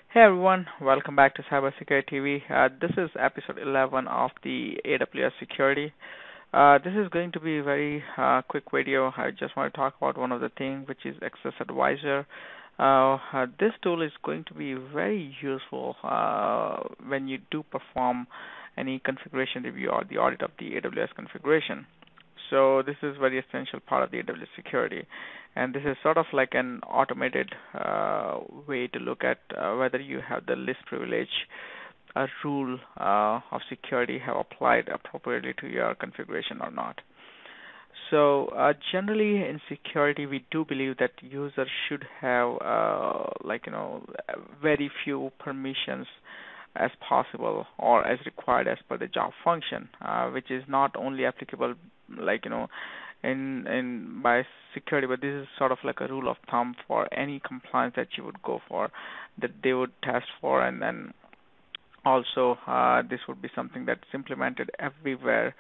Hey everyone, welcome back to CyberSecurityTV. This is episode 11 of the AWS Security. This is going to be a very quick video. I just want to talk about one of the things, which is Access Advisor. This tool is going to be very useful when you do perform any configuration review or the audit of the AWS configuration. So this is very essential part of the AWS security, and this is sort of like an automated way to look at whether you have the least privilege rule of security have applied appropriately to your configuration or not. So generally in security, we do believe that users should have very few permissions as possible or as required as per the job function, which is not only applicable in by security, but this is sort of like a rule of thumb for any compliance that you would go for, that they would test for, and then also this would be something that's implemented everywhere,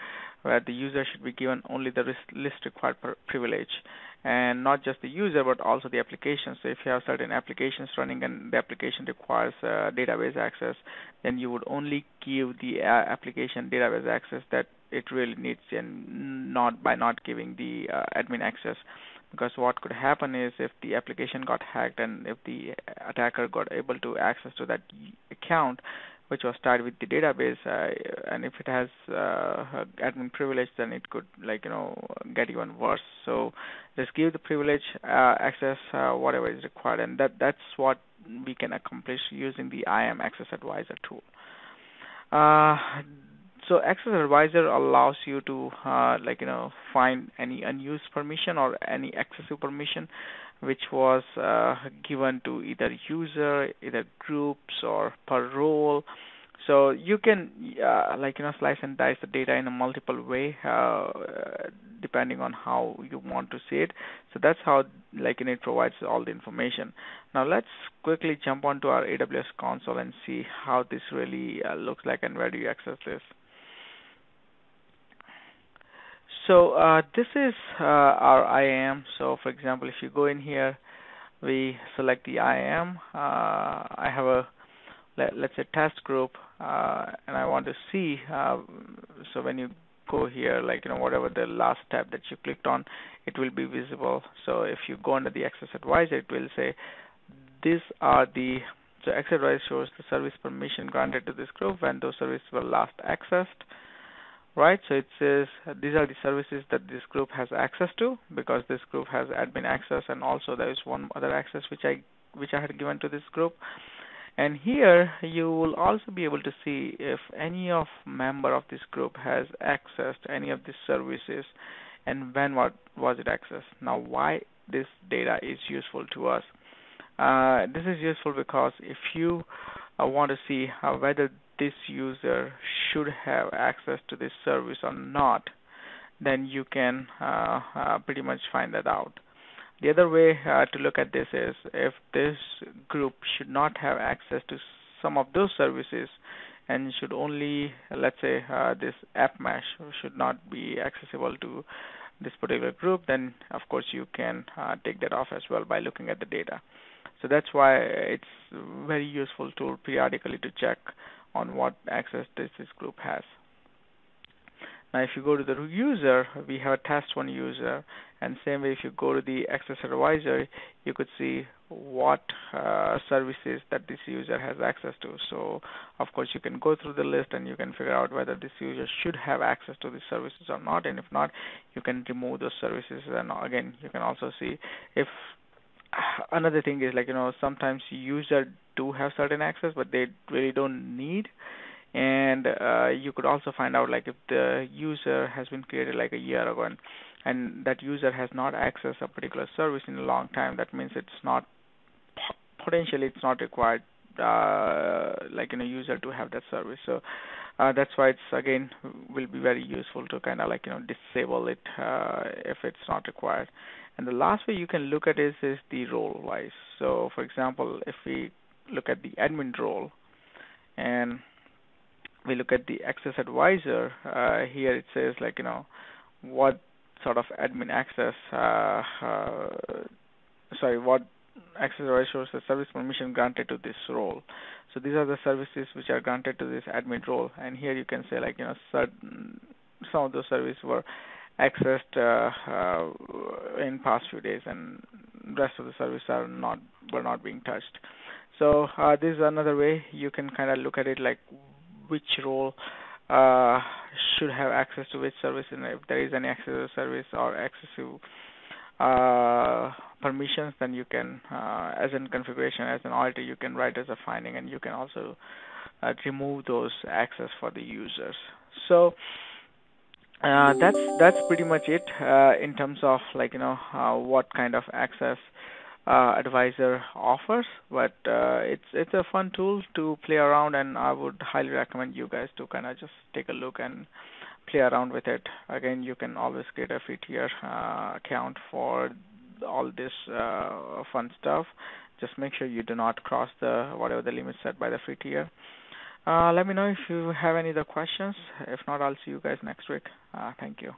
where the user should be given only the least required privilege, and not just the user but also the application. So if you have certain applications running and the application requires database access, then you would only give the application database access that it really needs, and not giving the admin access. Because what could happen is, if the application got hacked and if the attacker got able to access to that account which was tied with the database, and if it has admin privilege, then it could get even worse. So just give the privilege access whatever is required, and that's what we can accomplish using the IAM Access Advisor tool. So Access Advisor allows you to find any unused permission or any excessive permission which was given to either user, either groups, or per role. So you can slice and dice the data in a multiple way depending on how you want to see it. So that's how it provides all the information. Now let's quickly jump onto our AWS console and see how this really looks like and where do you access this. So this is our IAM. So for example, if you go in here, we select the IAM. I have a let's say test group, and I want to see. So when you go here, whatever the last tab that you clicked on, it will be visible. So if you go under the Access Advisor, it will say these are the Access Advisor shows the service permission granted to this group when those services were last accessed. Right, so it says these are the services that this group has access to, because this group has admin access, and also there is one other access which I had given to this group. And here you will also be able to see if any of member of this group has accessed any of these services, and when was it accessed. Now, why this data is useful to us? This is useful because if you want to see whether this user should have access to this service or not, then you can pretty much find that out. The other way to look at this is, if this group should not have access to some of those services and should only, let's say this app mesh should not be accessible to this particular group, then of course you can take that off as well by looking at the data. So that's why it's very useful tool periodically to check on what access this group has. Now, if you go to the user, we have a test one user, and same way if you go to the Access Advisor, you could see what services that this user has access to. So, of course, you can go through the list and you can figure out whether this user should have access to these services or not, and if not, you can remove those services. And again, you can also see if another thing is sometimes users do have certain access, but they really don't need. And you could also find out if the user has been created a year ago, and that user has not accessed a particular service in a long time. That means it's not potentially it's not required user to have that service. So that's why it's again will be very useful to kind of disable it if it's not required. And the last way you can look at is the role wise. So for example, if we look at the admin role and we look at the Access Advisor, here it says what sort of admin access, what Access Advisor shows the service permission granted to this role. So these are the services which are granted to this admin role. And here you can say like, some of those services were accessed in past few days, and rest of the services were not being touched. So this is another way you can kind of look at it, like which role should have access to which service, and if there is any access to the service or excessive permissions, then you can, as in configuration, as an auditor, you can write as a finding, and you can also remove those access for the users. So that's pretty much it in terms of what kind of access advisor offers. But it's a fun tool to play around, and I would highly recommend you guys to kind of just take a look and play around with it. Again, you can always create a free tier account for all this fun stuff. Just make sure you do not cross whatever the limit set by the free tier. Let me know if you have any other questions. If not, I'll see you guys next week. Thank you.